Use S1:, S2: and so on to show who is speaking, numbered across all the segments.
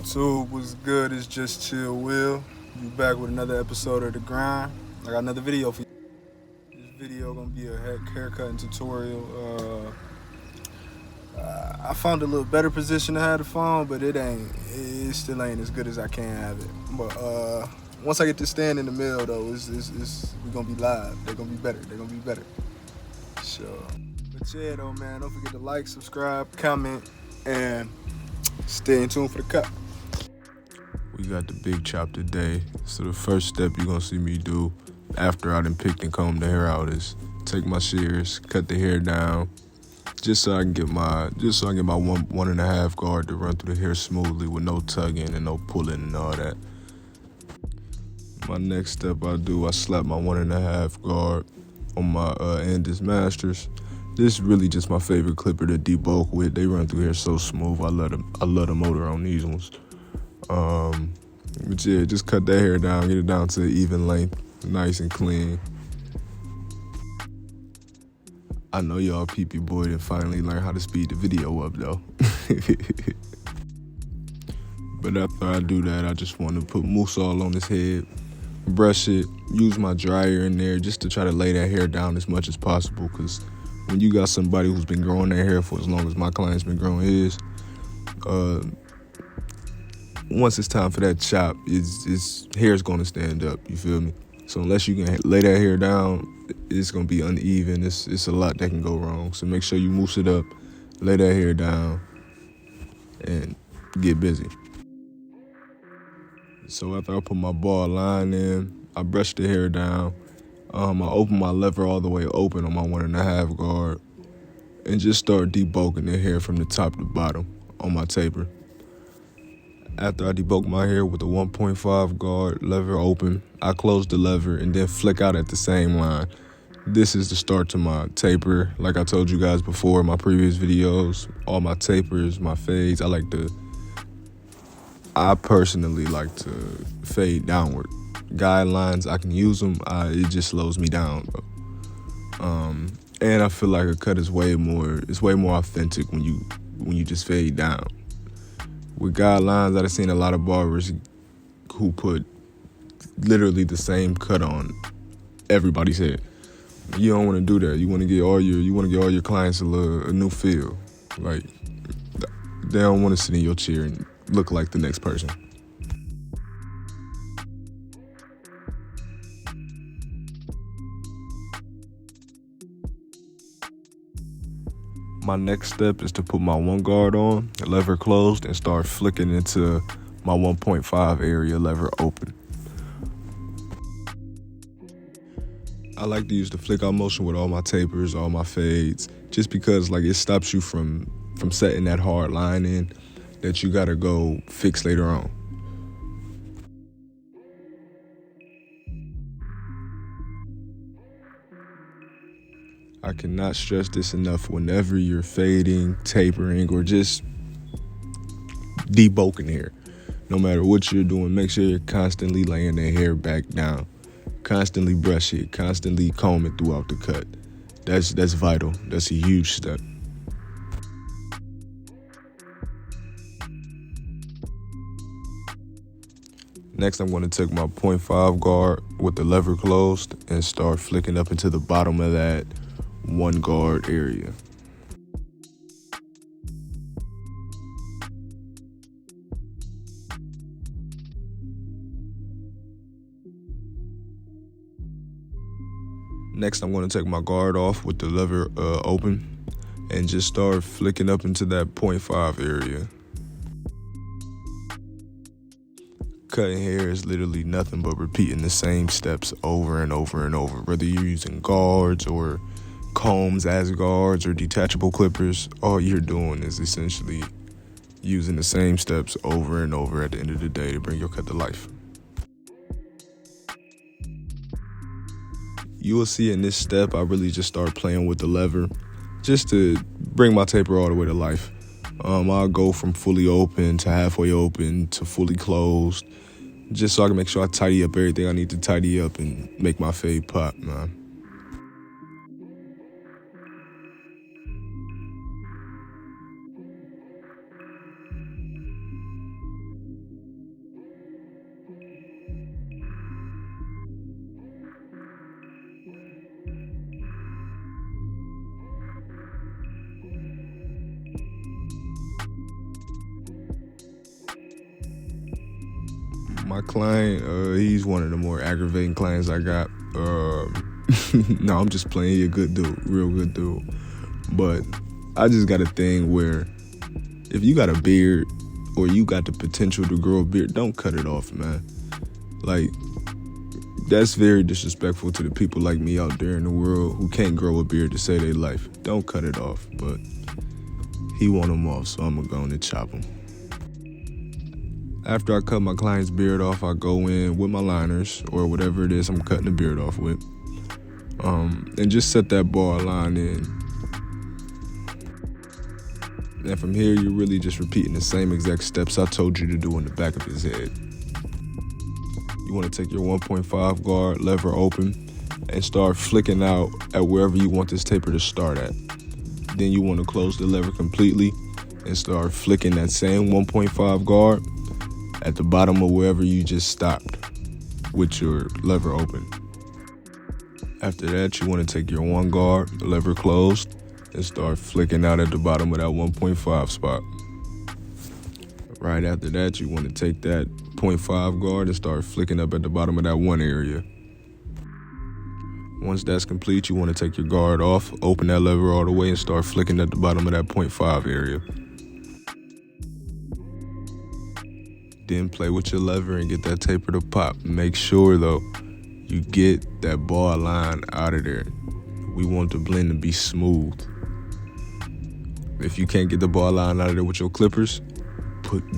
S1: YouTube? What's good? It's just Chill Will. You back with another episode of The Grind. I got another video for you. This video gonna be a haircutting tutorial. I found a little better position to have the phone, but it still ain't as good as I can have it. But once I get this stand in the middle though, we gonna be live. They're gonna be better. So, but yeah though, man, don't forget to like, subscribe, comment, and stay in tune for the cut. We got the big chop today. So the first step you're gonna see me do after I done picked and combed the hair out is take my shears, cut the hair down, just so I can get my 1.5 guard to run through the hair smoothly with no tugging and no pulling and all that. My next step I slap my 1.5 guard on my andis masters. This is really just my favorite clipper to debulk with. They run through here so smooth. I love the motor on these ones. But yeah, just cut that hair down, get it down to an even length, nice and clean. I know y'all peepee boy and finally learn how to speed the video up though. But after I do that, I just want to put mousse all on his head, brush it, use my dryer in there just to try to lay that hair down as much as possible, because when you got somebody who's been growing their hair for as long as my client's been growing his, once it's time for that chop, his hair's gonna stand up, you feel me? So unless you can lay that hair down, it's gonna be uneven. It's a lot that can go wrong. So make sure you mousse it up, lay that hair down, and get busy. So after I put my ball line in, I brush the hair down. I open my lever all the way open on my 1.5 guard and just start debulking the hair from the top to bottom on my taper. After I debulk my hair with the 1.5 guard lever open, I close the lever and then flick out at the same line. This is the start to my taper. Like I told you guys before in my previous videos, all my tapers, my fades, I personally like to fade downward. Guidelines, I can use them. It just slows me down, bro. And I feel like a cut is way more authentic when you just fade down. With guidelines, I've seen a lot of barbers who put literally the same cut on everybody's head. You don't want to do that. You want to get all your clients a new feel. Like, they don't want to sit in your chair and look like the next person. My next step is to put my 1 guard on, lever closed, and start flicking into my 1.5 area, lever open. I like to use the flick out motion with all my tapers, all my fades, just because it stops you from setting that hard line in that you gotta go fix later on. I cannot stress this enough. Whenever you're fading, tapering, or just debulking hair, no matter what you're doing, make sure you're constantly laying the hair back down. Constantly brush it, constantly comb it throughout the cut. That's vital. That's a huge step. Next, I'm going to take my 0.5 guard with the lever closed and start flicking up into the bottom of that 1 guard area. Next, I'm going to take my guard off with the lever open and just start flicking up into that 0.5 area. Cutting hair is literally nothing but repeating the same steps over and over and over. Whether you're using guards or combs as guards or detachable clippers, all you're doing is essentially using the same steps over and over at the end of the day to bring your cut to life. You will see in this step, I really just start playing with the lever just to bring my taper all the way to life. I'll go from fully open to halfway open to fully closed, just so I can make sure I tidy up everything I need to tidy up and make my fade pop, man. my client, he's one of the more aggravating clients I got. No, I'm just playing. He a good dude, real good dude. But I just got a thing where if you got a beard or you got the potential to grow a beard, don't cut it off, man. Like, that's very disrespectful to the people like me out there in the world who can't grow a beard to save their life. Don't cut it off. But he want them off, so I'm going to go in and chop them. After I cut my client's beard off, I go in with my liners or whatever it is I'm cutting the beard off with. And just set that bar line in. And from here, you're really just repeating the same exact steps I told you to do in the back of his head. You want to take your 1.5 guard lever open and start flicking out at wherever you want this taper to start at. Then you want to close the lever completely and start flicking that same 1.5 guard at the bottom of wherever you just stopped with your lever open. After that, you want to take your 1 guard, lever closed, and start flicking out at the bottom of that 1.5 spot. Right after that, you want to take that 0.5 guard and start flicking up at the bottom of that 1 area. Once that's complete, you want to take your guard off, open that lever all the way, and start flicking at the bottom of that 0.5 area. Then play with your lever and get that taper to pop. Make sure, though, you get that bar line out of there. We want the blend to be smooth. If you can't get the bar line out of there with your clippers,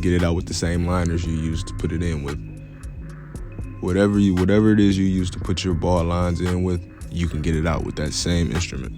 S1: get it out with the same liners you used to put it in with. Whatever it is you use to put your bar lines in with, you can get it out with that same instrument.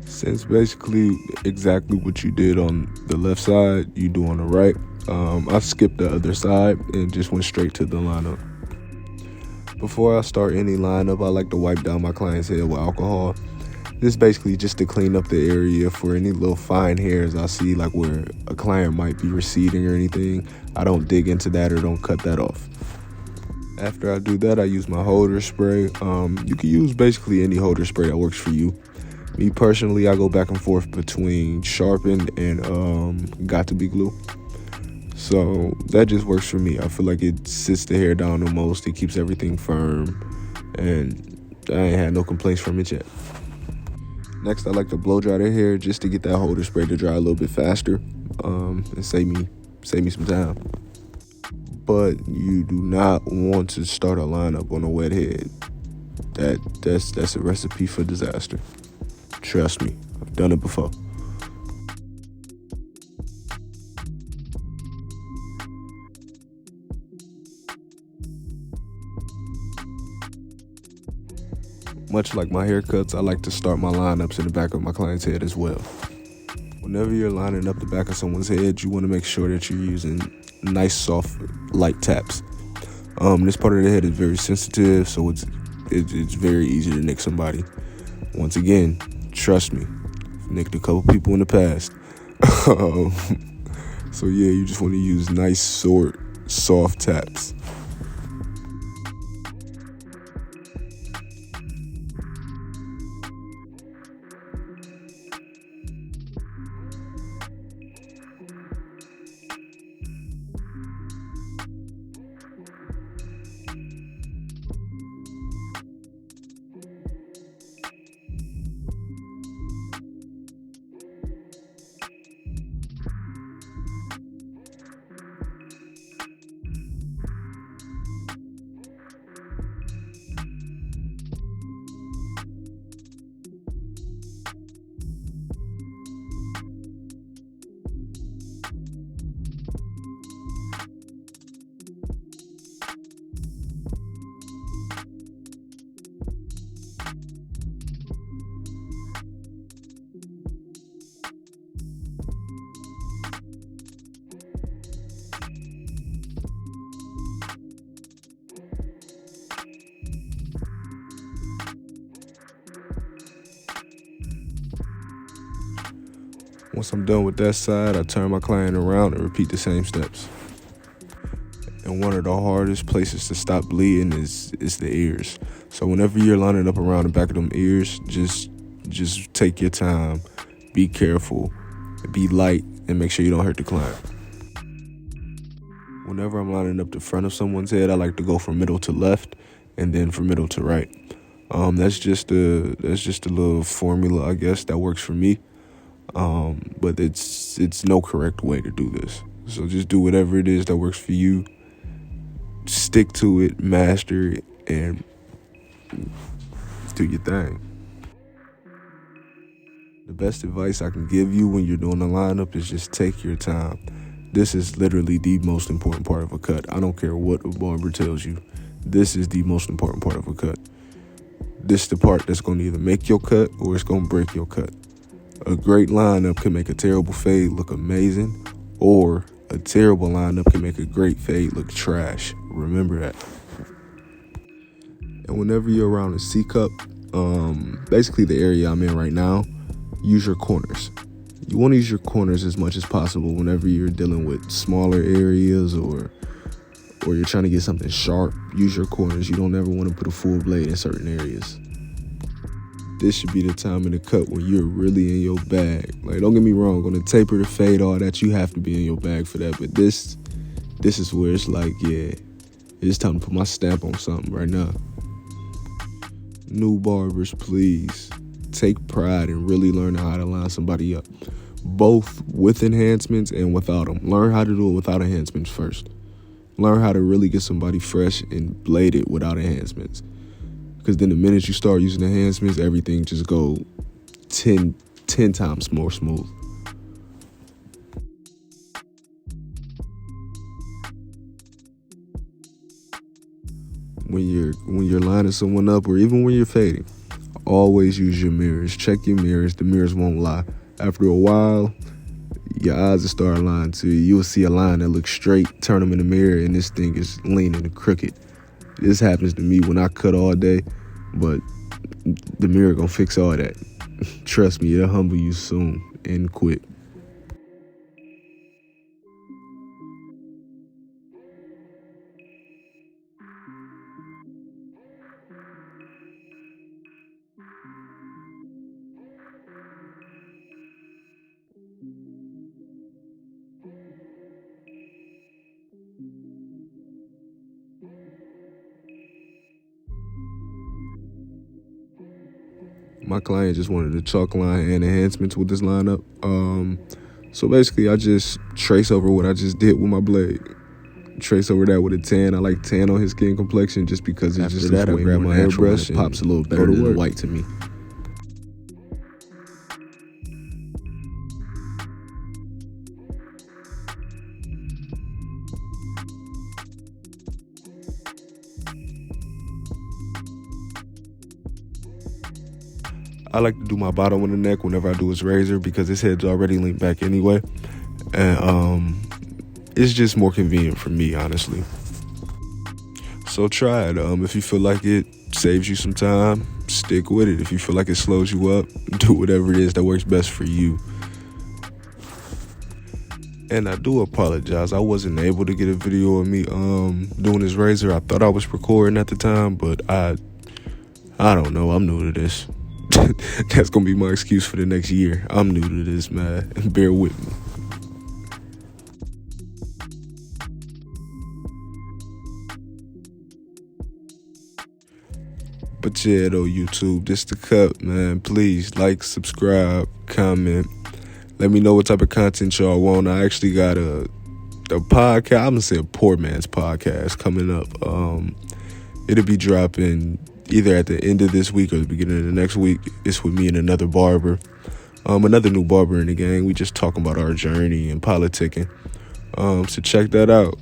S1: Since basically exactly what you did on the left side, you do on the right, I skipped the other side and just went straight to the lineup. Before I start any lineup, I like to wipe down my client's head with alcohol. This is basically just to clean up the area for any little fine hairs I see, like where a client might be receding or anything. I don't dig into that or don't cut that off. After I do that, I use my holder spray. You can use basically any holder spray that works for you. Me personally, I go back and forth between sharpened and got to be glue. So that just works for me. I feel like it sits the hair down the most. It keeps everything firm, and I ain't had no complaints from it yet. Next, I like to blow dry the hair just to get that holder spray to dry a little bit faster, and save me some time. But you do not want to start a lineup on a wet head. That's a recipe for disaster. Trust me, I've done it before. Much like my haircuts, I like to start my lineups in the back of my client's head as well. Whenever you're lining up the back of someone's head, you want to make sure that you're using nice, soft, light taps. This part of the head is very sensitive, so it's very easy to nick somebody. Once again, trust me, I've nicked a couple people in the past. So yeah, you just want to use nice, short, soft taps. Once I'm done with that side, I turn my client around and repeat the same steps. And one of the hardest places to stop bleeding is the ears. So whenever you're lining up around the back of them ears, just take your time, be careful, be light, and make sure you don't hurt the client. Whenever I'm lining up the front of someone's head, I like to go from middle to left and then from middle to right. That's just a little formula, I guess, that works for me. But it's no correct way to do this. So just do whatever it is that works for you. Stick to it, master it, and do your thing. The best advice I can give you when you're doing a lineup is just take your time. This is literally the most important part of a cut. I don't care what a barber tells you. This is the most important part of a cut. This is the part that's going to either make your cut or it's going to break your cut. A great lineup can make a terrible fade look amazing, or a terrible lineup can make a great fade look trash. Remember that. And whenever you're around a C-cup, basically the area I'm in right now, use your corners. You want to use your corners as much as possible whenever you're dealing with smaller areas or you're trying to get something sharp. Use your corners. You don't ever want to put a full blade in certain areas. This should be the time in the cut when you're really in your bag. Like, don't get me wrong, on the taper, the fade, all that, you have to be in your bag for that. But this is where it's like, yeah, it's time to put my stamp on something right now. New barbers, please take pride in really learning how to line somebody up, both with enhancements and without them. Learn how to do it without enhancements first. Learn how to really get somebody fresh and bladed without enhancements. Because then the minute you start using enhancements, everything just go 10 times more smooth. When you're lining someone up, or even when you're fading, always use your mirrors. Check your mirrors. The mirrors won't lie. After a while, your eyes will start lying to you. You'll see a line that looks straight, turn them in the mirror, and this thing is leaning and crooked. This happens to me when I cut all day, but the mirror gonna fix all that. Trust me, it'll humble you soon and quick. My client just wanted a chalk line and enhancements with this lineup. So basically, I just trace over what I just did with my blade. Trace over that with a tan. I like tan on his skin complexion just because it's just that. I grab my airbrush and it pops a little better than the white to me. I like to do my bottom of the neck whenever I do his razor because his head's already leaned back anyway. And it's just more convenient for me, honestly. So try it. If you feel like it saves you some time, stick with it. If you feel like it slows you up, do whatever it is that works best for you. And I do apologize. I wasn't able to get a video of me doing his razor. I thought I was recording at the time, but I don't know. I'm new to this. That's gonna be my excuse for the next year. I'm new to this, man. Bear with me. But yeah, though, YouTube, this the cut, man. Please like, subscribe, comment. Let me know what type of content y'all want. I actually got a podcast. I'm gonna say a poor man's podcast coming up. It'll be dropping either at the end of this week or the beginning of the next week. It's with me and another barber, another new barber in the gang. We just talking about our journey and politicking. So check that out.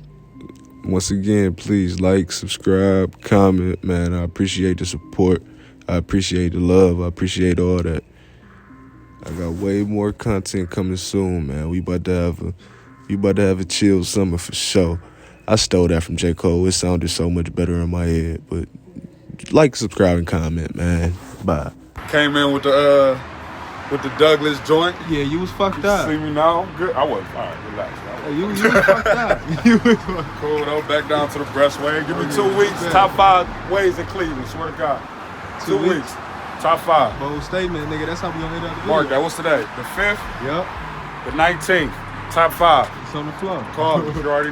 S1: Once again, please like, subscribe, comment, man. I appreciate the support. I appreciate the love. I appreciate all that. I got way more content coming soon, man. We about to have a chill summer for sure. I stole that from J. Cole. It sounded so much better in my head, but like, subscribe, and comment, man. Bye. Came in with the with the Douglas joint.
S2: Yeah, you was fucked
S1: You
S2: up.
S1: see me now? I'm good. I was. All right, relax.
S2: You was fucked up. You was fucked up.
S1: Cool, though. Back down to the breast wave. Give me
S2: Okay,
S1: 2 weeks.
S2: bet.
S1: Top 5 waves in Cleveland. Swear to God. 2 weeks. Top 5.
S2: Bold statement, nigga. That's how we gonna hit up the video.
S1: Mark that. What's today? The 5th?
S2: Yep.
S1: The 19th. Top 5.
S2: It's on the floor.
S1: Call me. You already know.